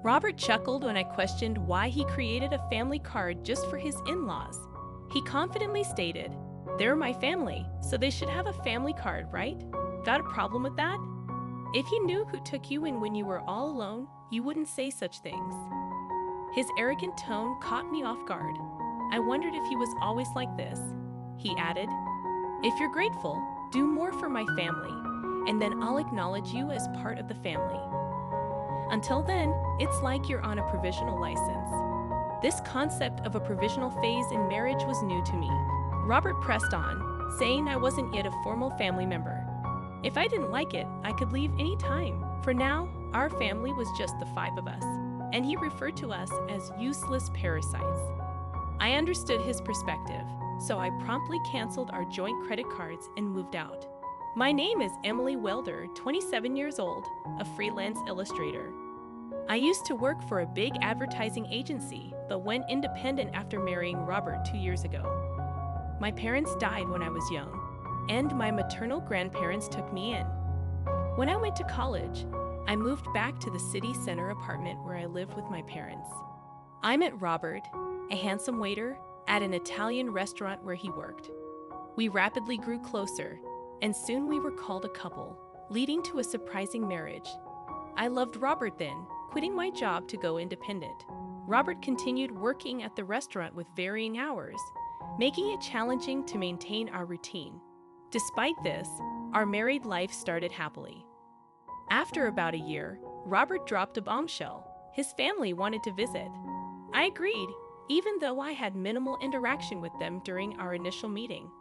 Robert chuckled when I questioned why he created a family card just for his in-laws. He confidently stated, "They're my family, so they should have a family card, right? Got a problem with that? If you knew who took you in when you were all alone, you wouldn't say such things." His arrogant tone caught me off guard. I wondered if he was always like this. He added, "If you're grateful, do more for my family, and then I'll acknowledge you as part of the family. Until then, it's like you're on a provisional license." This concept of a provisional phase in marriage was new to me. Robert pressed on, saying I wasn't yet a formal family member. If I didn't like it, I could leave any time. For now, our family was just the 5 of us, and he referred to us as useless parasites. I understood his perspective, so I promptly canceled our joint credit cards and moved out. My name is Emily Welder, 27 years old, a freelance illustrator. I used to work for a big advertising agency, but went independent after marrying Robert 2 years ago. My parents died when I was young, and my maternal grandparents took me in. When I went to college, I moved back to the city center apartment where I lived with my parents. I met Robert, a handsome waiter, at an Italian restaurant where he worked. We rapidly grew closer, and soon we were called a couple, leading to a surprising marriage. I loved Robert then, quitting my job to go independent. Robert continued working at the restaurant with varying hours, making it challenging to maintain our routine. Despite this, our married life started happily. After about a year, Robert dropped a bombshell. His family wanted to visit. I agreed, even though I had minimal interaction with them during our initial meeting.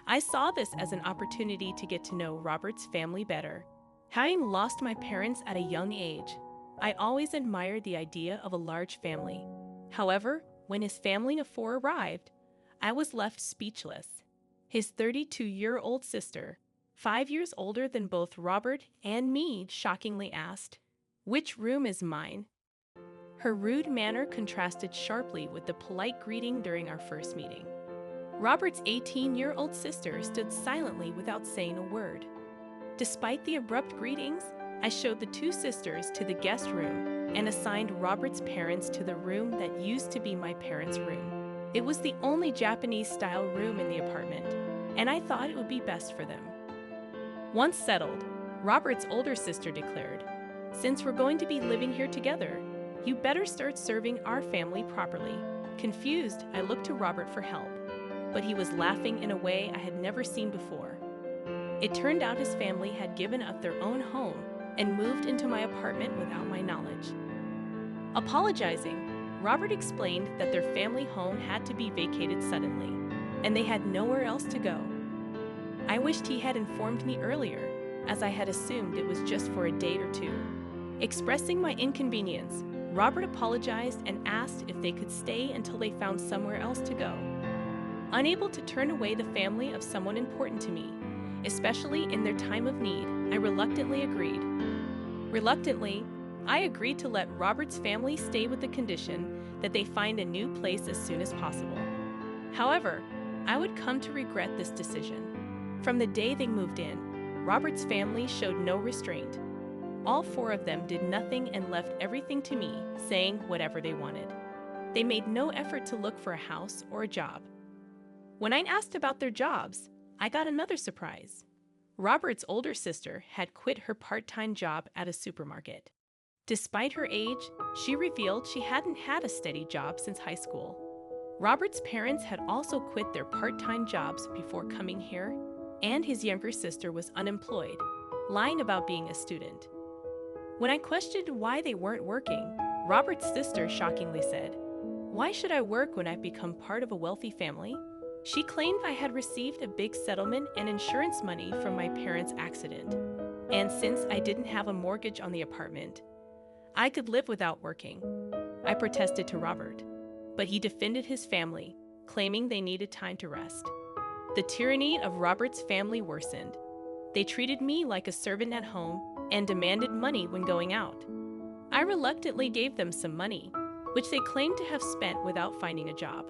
I saw this as an opportunity to get to know Robert's family better. Having lost my parents at a young age, I always admired the idea of a large family. However, when his family of 4 arrived, I was left speechless. His 32-year-old sister, 5 years older than both Robert and me, shockingly asked, "Which room is mine?" Her rude manner contrasted sharply with the polite greeting during our first meeting. Robert's 18-year-old sister stood silently without saying a word. Despite the abrupt greetings, I showed the 2 sisters to the guest room and assigned Robert's parents to the room that used to be my parents' room. It was the only Japanese-style room in the apartment, and I thought it would be best for them. Once settled, Robert's older sister declared, "Since we're going to be living here together, you better start serving our family properly." Confused, I looked to Robert for help, but he was laughing in a way I had never seen before. It turned out his family had given up their own home and moved into my apartment without my knowledge. Apologizing, Robert explained that their family home had to be vacated suddenly, and they had nowhere else to go. I wished he had informed me earlier, as I had assumed it was just for a date or 2. Expressing my inconvenience, Robert apologized and asked if they could stay until they found somewhere else to go. Unable to turn away the family of someone important to me, especially in their time of need, I reluctantly agreed. Reluctantly, I agreed to let Robert's family stay with the condition that they find a new place as soon as possible. However, I would come to regret this decision. From the day they moved in, Robert's family showed no restraint. All 4 of them did nothing and left everything to me, saying whatever they wanted. They made no effort to look for a house or a job. When I asked about their jobs, I got another surprise. Robert's older sister had quit her part-time job at a supermarket. Despite her age, she revealed she hadn't had a steady job since high school. Robert's parents had also quit their part-time jobs before coming here, and his younger sister was unemployed, lying about being a student. When I questioned why they weren't working, Robert's sister shockingly said, "Why should I work when I've become part of a wealthy family?" She claimed I had received a big settlement and insurance money from my parents' accident, and since I didn't have a mortgage on the apartment, I could live without working. I protested to Robert, but he defended his family, claiming they needed time to rest. The tyranny of Robert's family worsened. They treated me like a servant at home and demanded money when going out. I reluctantly gave them some money, which they claimed to have spent without finding a job.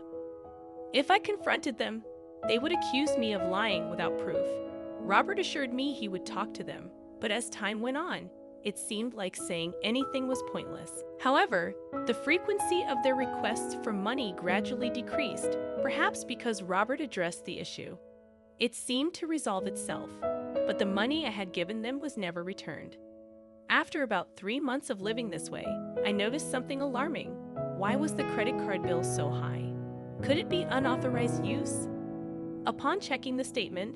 If I confronted them, they would accuse me of lying without proof. Robert assured me he would talk to them, but as time went on, it seemed like saying anything was pointless. However, the frequency of their requests for money gradually decreased, perhaps because Robert addressed the issue. It seemed to resolve itself, but the money I had given them was never returned. After about 3 months of living this way, I noticed something alarming. Why was the credit card bill so high? Could it be unauthorized use? Upon checking the statement,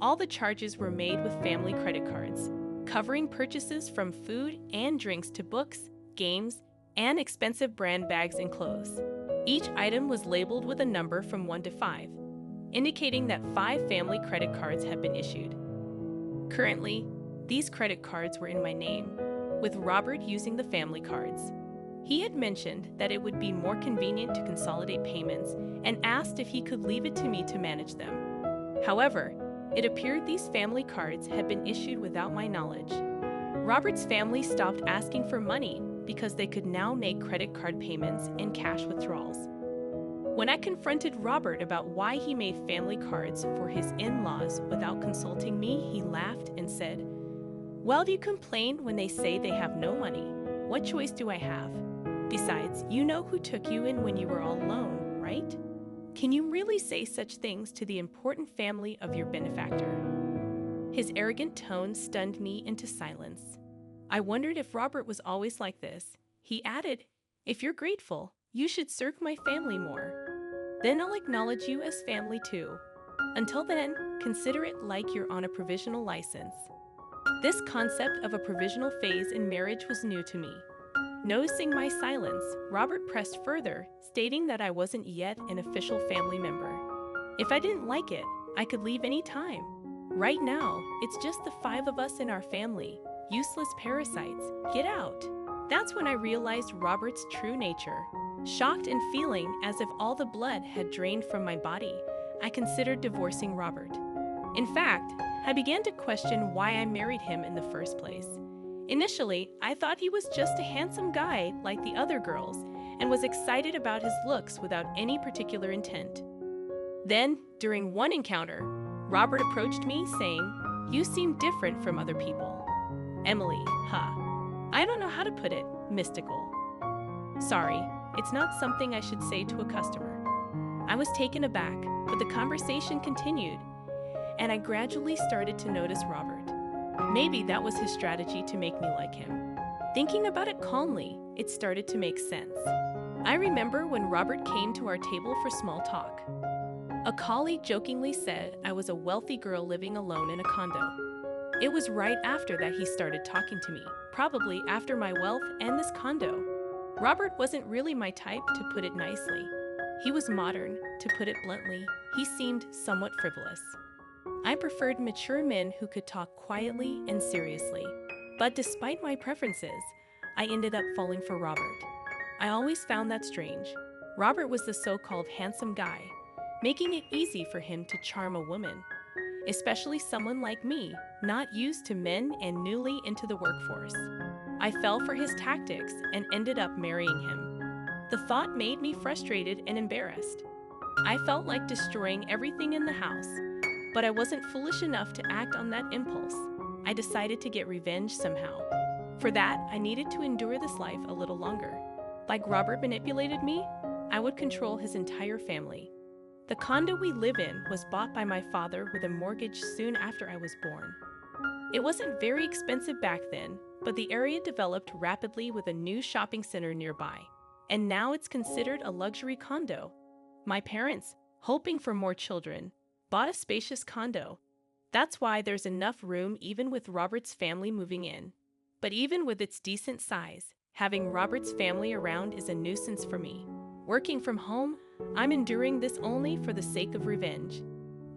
all the charges were made with family credit cards, covering purchases from food and drinks to books, games, and expensive brand bags and clothes. Each item was labeled with a number from 1 to 5, indicating that 5 family credit cards had been issued. Currently, these credit cards were in my name, with Robert using the family cards. He had mentioned that it would be more convenient to consolidate payments and asked if he could leave it to me to manage them. However, it appeared these family cards had been issued without my knowledge. Robert's family stopped asking for money because they could now make credit card payments and cash withdrawals. When I confronted Robert about why he made family cards for his in-laws without consulting me, he laughed and said, "Well, you complain when they say they have no money. What choice do I have? Besides, you know who took you in when you were all alone, right? Can you really say such things to the important family of your benefactor?" His arrogant tone stunned me into silence. I wondered if Robert was always like this. He added, "If you're grateful, you should serve my family more. Then I'll acknowledge you as family too. Until then, consider it like you're on a provisional license." This concept of a provisional phase in marriage was new to me. Noticing my silence, Robert pressed further, stating that I wasn't yet an official family member. If I didn't like it, I could leave any time. Right now, it's just the 5 of us in our family. Useless parasites. Get out. That's when I realized Robert's true nature. Shocked and feeling as if all the blood had drained from my body, I considered divorcing Robert. In fact, I began to question why I married him in the first place. Initially, I thought he was just a handsome guy like the other girls and was excited about his looks without any particular intent. Then, during one encounter, Robert approached me saying, "You seem different from other people." Emily, I don't know how to put it, mystical. Sorry, it's not something I should say to a customer. I was taken aback, but the conversation continued, and I gradually started to notice Robert. Maybe that was his strategy to make me like him. Thinking about it calmly, it started to make sense. I remember when Robert came to our table for small talk. A colleague jokingly said I was a wealthy girl living alone in a condo. It was right after that he started talking to me, probably after my wealth and this condo. Robert wasn't really my type, to put it nicely. He was modern, to put it bluntly. He seemed somewhat frivolous. I preferred mature men who could talk quietly and seriously. But despite my preferences, I ended up falling for Robert. I always found that strange. Robert was the so-called handsome guy, making it easy for him to charm a woman, especially someone like me, not used to men and newly into the workforce. I fell for his tactics and ended up marrying him. The thought made me frustrated and embarrassed. I felt like destroying everything in the house, but I wasn't foolish enough to act on that impulse. I decided to get revenge somehow. For that, I needed to endure this life a little longer. Like Robert manipulated me, I would control his entire family. The condo we live in was bought by my father with a mortgage soon after I was born. It wasn't very expensive back then, but the area developed rapidly with a new shopping center nearby, and now it's considered a luxury condo. My parents, hoping for more children, bought a spacious condo. That's why there's enough room even with Robert's family moving in. But even with its decent size, having Robert's family around is a nuisance for me. Working from home, I'm enduring this only for the sake of revenge.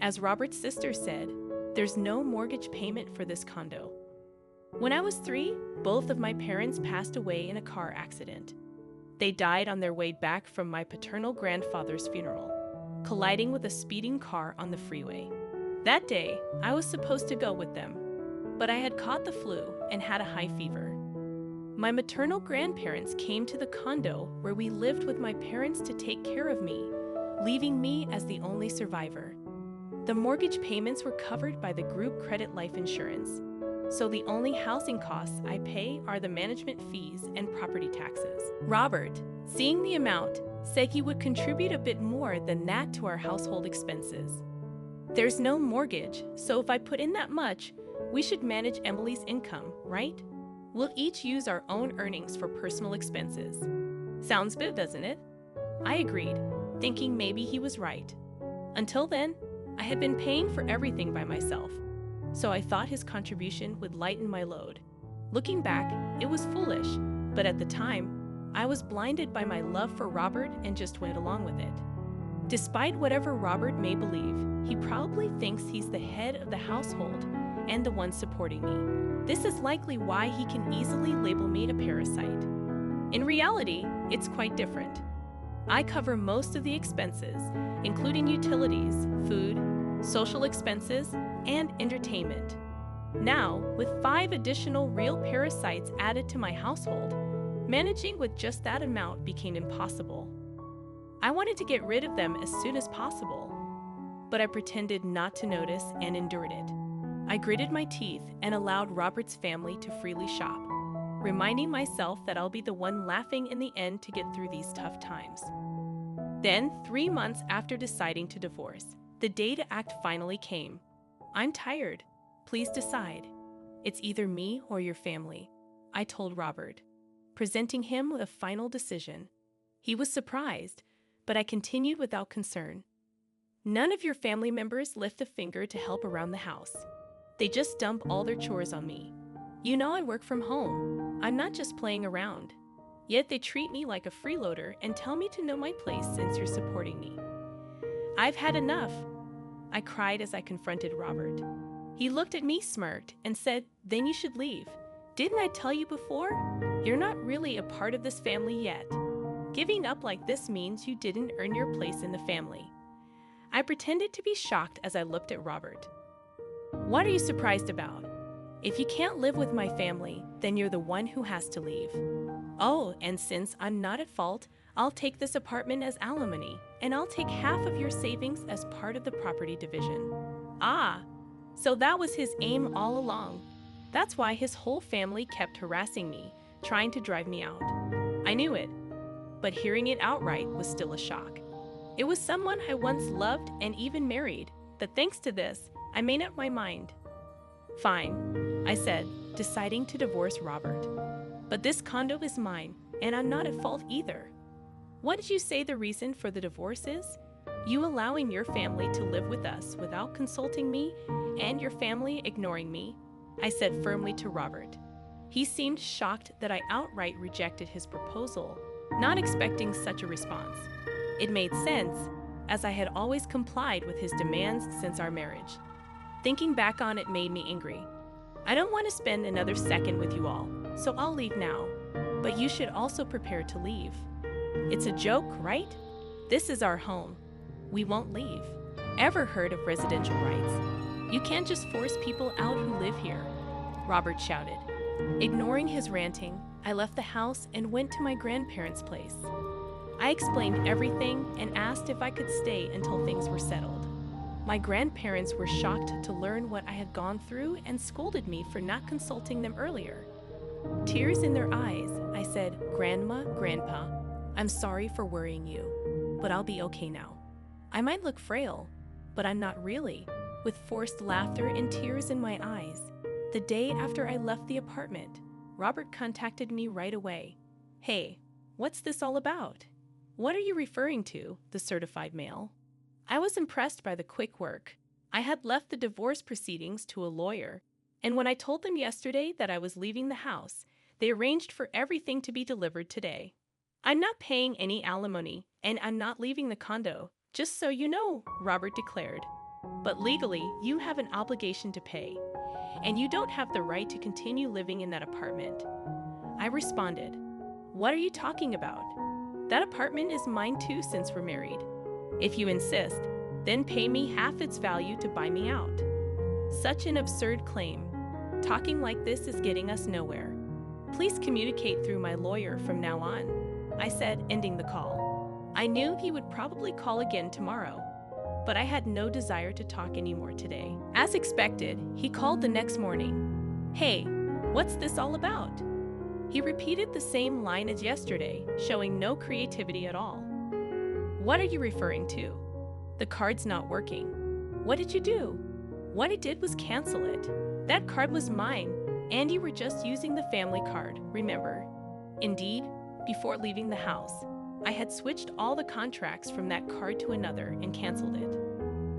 As Robert's sister said, there's no mortgage payment for this condo. When I was 3, both of my parents passed away in a car accident. They died on their way back from my paternal grandfather's funeral, colliding with a speeding car on the freeway. That day, I was supposed to go with them, but I had caught the flu and had a high fever. My maternal grandparents came to the condo where we lived with my parents to take care of me, leaving me as the only survivor. The mortgage payments were covered by the group credit life insurance, so the only housing costs I pay are the management fees and property taxes. Robert, seeing the amount, said he would contribute a bit more than that to our household expenses. There's no mortgage, so if I put in that much, we should manage Emily's income, right? We'll each use our own earnings for personal expenses. Sounds good, doesn't it? I agreed, thinking maybe he was right. Until then, I had been paying for everything by myself, so I thought his contribution would lighten my load. Looking back, it was foolish, but at the time, I was blinded by my love for Robert and just went along with it. Despite whatever Robert may believe, he probably thinks he's the head of the household and the one supporting me. This is likely why he can easily label me a parasite. In reality, it's quite different. I cover most of the expenses, including utilities, food, social expenses, and entertainment. Now, with 5 additional real parasites added to my household, managing with just that amount became impossible. I wanted to get rid of them as soon as possible, but I pretended not to notice and endured it. I gritted my teeth and allowed Robert's family to freely shop, reminding myself that I'll be the one laughing in the end to get through these tough times. Then, 3 months after deciding to divorce, the day to act finally came. I'm tired. Please decide. It's either me or your family, I told Robert, presenting him with a final decision. He was surprised, but I continued without concern. None of your family members lift a finger to help around the house. They just dump all their chores on me. You know I work from home. I'm not just playing around. Yet they treat me like a freeloader and tell me to know my place since you're supporting me. I've had enough, I cried as I confronted Robert. He looked at me, smirked, and said, "Then you should leave. Didn't I tell you before? You're not really a part of this family yet. Giving up like this means you didn't earn your place in the family." I pretended to be shocked as I looked at Robert. "What are you surprised about? If you can't live with my family, then you're the one who has to leave. Oh, and since I'm not at fault, I'll take this apartment as alimony, and I'll take half of your savings as part of the property division." Ah, so that was his aim all along. That's why his whole family kept harassing me, trying to drive me out. I knew it, but hearing it outright was still a shock. It was someone I once loved and even married, that thanks to this, I made up my mind. "Fine," I said, deciding to divorce Robert. "But this condo is mine, and I'm not at fault either." "What did you say the reason for the divorce is? You allowing your family to live with us without consulting me, and your family ignoring me," I said firmly to Robert. He seemed shocked that I outright rejected his proposal, not expecting such a response. It made sense, as I had always complied with his demands since our marriage. Thinking back on it made me angry. I don't want to spend another second with you all, so I'll leave now. But you should also prepare to leave. It's a joke, right? This is our home. We won't leave. Ever heard of residential rights? You can't just force people out who live here, Robert shouted. Ignoring his ranting, I left the house and went to my grandparents' place. I explained everything and asked if I could stay until things were settled. My grandparents were shocked to learn what I had gone through and scolded me for not consulting them earlier. Tears in their eyes, I said, "Grandma, Grandpa, I'm sorry for worrying you, but I'll be okay now. I might look frail, but I'm not really," with forced laughter and tears in my eyes. The day after I left the apartment, Robert contacted me right away. "Hey, what's this all about? What are you referring to, the certified mail?" I was impressed by the quick work. I had left the divorce proceedings to a lawyer, and when I told them yesterday that I was leaving the house, they arranged for everything to be delivered today. "I'm not paying any alimony, and I'm not leaving the condo, just so you know," Robert declared. "But legally, you have an obligation to pay, and you don't have the right to continue living in that apartment." I responded, "What are you talking about? That apartment is mine too since we're married. If you insist, then pay me half its value to buy me out." Such an absurd claim. Talking like this is getting us nowhere. "Please communicate through my lawyer from now on," I said, ending the call. I knew he would probably call again tomorrow, but I had no desire to talk anymore today. As expected, he called the next morning. "Hey, what's this all about?" He repeated the same line as yesterday, showing no creativity at all. "What are you referring to? The card's not working." "What did you do?" "What I did was cancel it. That card was mine, and you were just using the family card, remember?" Indeed, before leaving the house, I had switched all the contracts from that card to another and canceled it.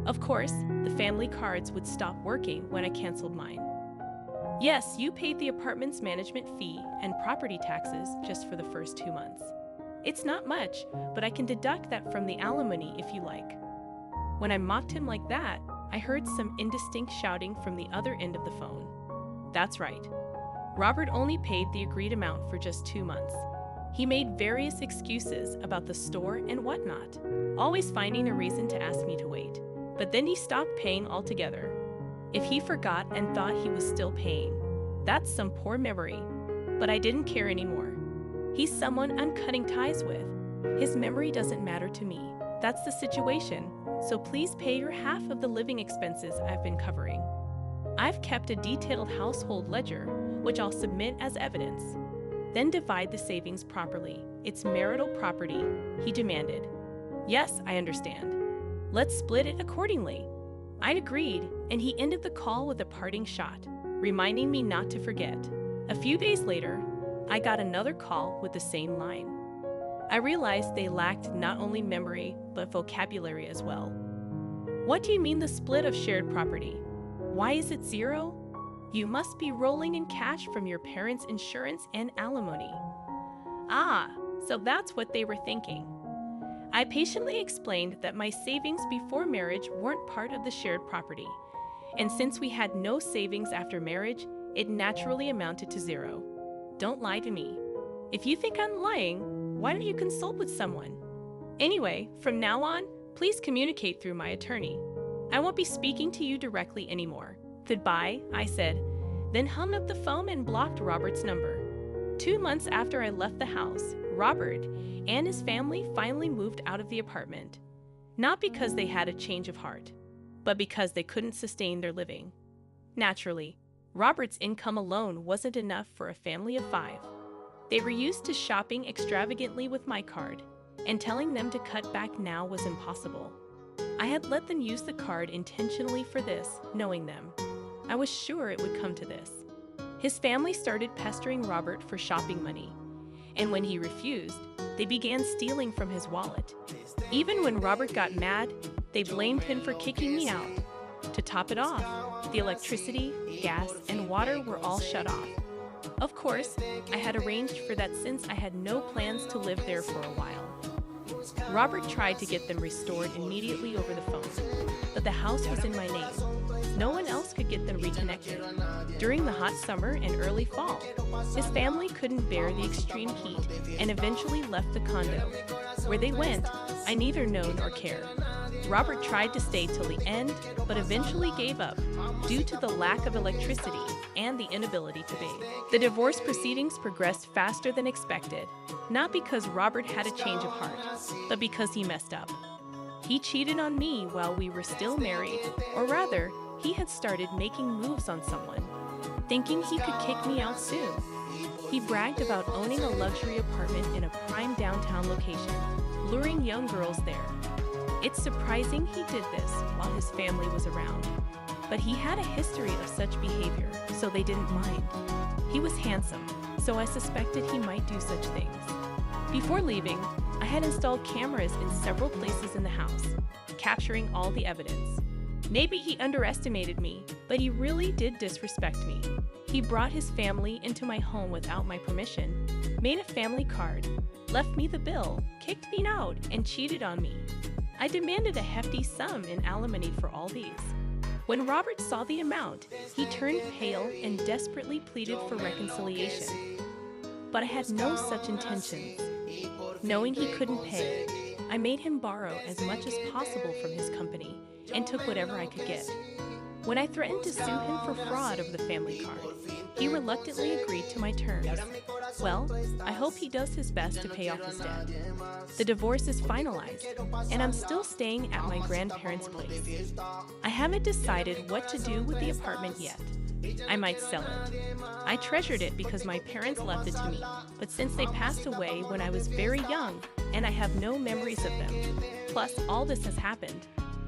Of course, the family cards would stop working when I canceled mine. "Yes, you paid the apartment's management fee and property taxes just for the first 2 months. It's not much, but I can deduct that from the alimony if you like." When I mocked him like that, I heard some indistinct shouting from the other end of the phone. That's right. Robert only paid the agreed amount for just 2 months. He made various excuses about the store and whatnot, always finding a reason to ask me to wait. But then he stopped paying altogether. If he forgot and thought he was still paying, that's some poor memory. But I didn't care anymore. He's someone I'm cutting ties with. His memory doesn't matter to me. That's the situation, so please pay your half of the living expenses I've been covering. I've kept a detailed household ledger, which I'll submit as evidence. Then divide the savings properly. It's marital property, he demanded. Yes, I understand. Let's split it accordingly. I agreed, and he ended the call with a parting shot, reminding me not to forget. A few days later, I got another call with the same line. I realized they lacked not only memory, but vocabulary as well. "What do you mean the split of shared property? Why is it 0? You must be rolling in cash from your parents' insurance and alimony." Ah, so that's what they were thinking. I patiently explained that my savings before marriage weren't part of the shared property, and since we had no savings after marriage, it naturally amounted to 0. Don't lie to me. If you think I'm lying, why don't you consult with someone? Anyway, from now on, please communicate through my attorney. I won't be speaking to you directly anymore. Goodbye, I said, then hung up the phone and blocked Robert's number. 2 months after I left the house, Robert and his family finally moved out of the apartment. Not because they had a change of heart, but because they couldn't sustain their living. Naturally, Robert's income alone wasn't enough for a family of 5. They were used to shopping extravagantly with my card, and telling them to cut back now was impossible. I had let them use the card intentionally for this, knowing them. I was sure it would come to this. His family started pestering Robert for shopping money, and when he refused, they began stealing from his wallet. Even when Robert got mad, they blamed him for kicking me out. To top it off, the electricity, gas, and water were all shut off. Of course, I had arranged for that since I had no plans to live there for a while. Robert tried to get them restored immediately over the phone, but the house was in my name. No one else could get them reconnected. During the hot summer and early fall, his family couldn't bear the extreme heat and eventually left the condo. Where they went, I neither know nor care. Robert tried to stay till the end, but eventually gave up due to the lack of electricity and the inability to bathe. The divorce proceedings progressed faster than expected, not because Robert had a change of heart, but because he messed up. He cheated on me while we were still married, or rather, he had started making moves on someone, thinking he could kick me out soon. He bragged about owning a luxury apartment in a prime downtown location, luring young girls there. It's surprising he did this while his family was around, but he had a history of such behavior, so they didn't mind. He was handsome, so I suspected he might do such things. Before leaving, I had installed cameras in several places in the house, capturing all the evidence. Maybe he underestimated me, but he really did disrespect me. He brought his family into my home without my permission, made a family card, left me the bill, kicked me out, and cheated on me. I demanded a hefty sum in alimony for all these. When Robert saw the amount, he turned pale and desperately pleaded for reconciliation. But I had no such intentions. Knowing he couldn't pay, I made him borrow as much as possible from his company and took whatever I could get. When I threatened to sue him for fraud of the family card, he reluctantly agreed to my terms. Well, I hope he does his best to pay off his debt. The divorce is finalized, and I'm still staying at my grandparents' place. I haven't decided what to do with the apartment yet. I might sell it. I treasured it because my parents left it to me, but since they passed away when I was very young and I have no memories of them, plus all this has happened,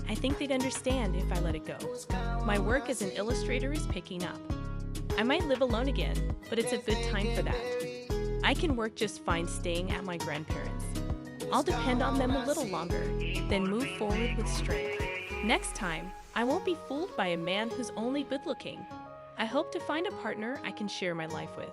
I think they'd understand if I let it go. My work as an illustrator is picking up. I might live alone again, but it's a good time for that. I can work just fine staying at my grandparents'. I'll depend on them a little longer, then move forward with strength. Next time, I won't be fooled by a man who's only good looking. I hope to find a partner I can share my life with.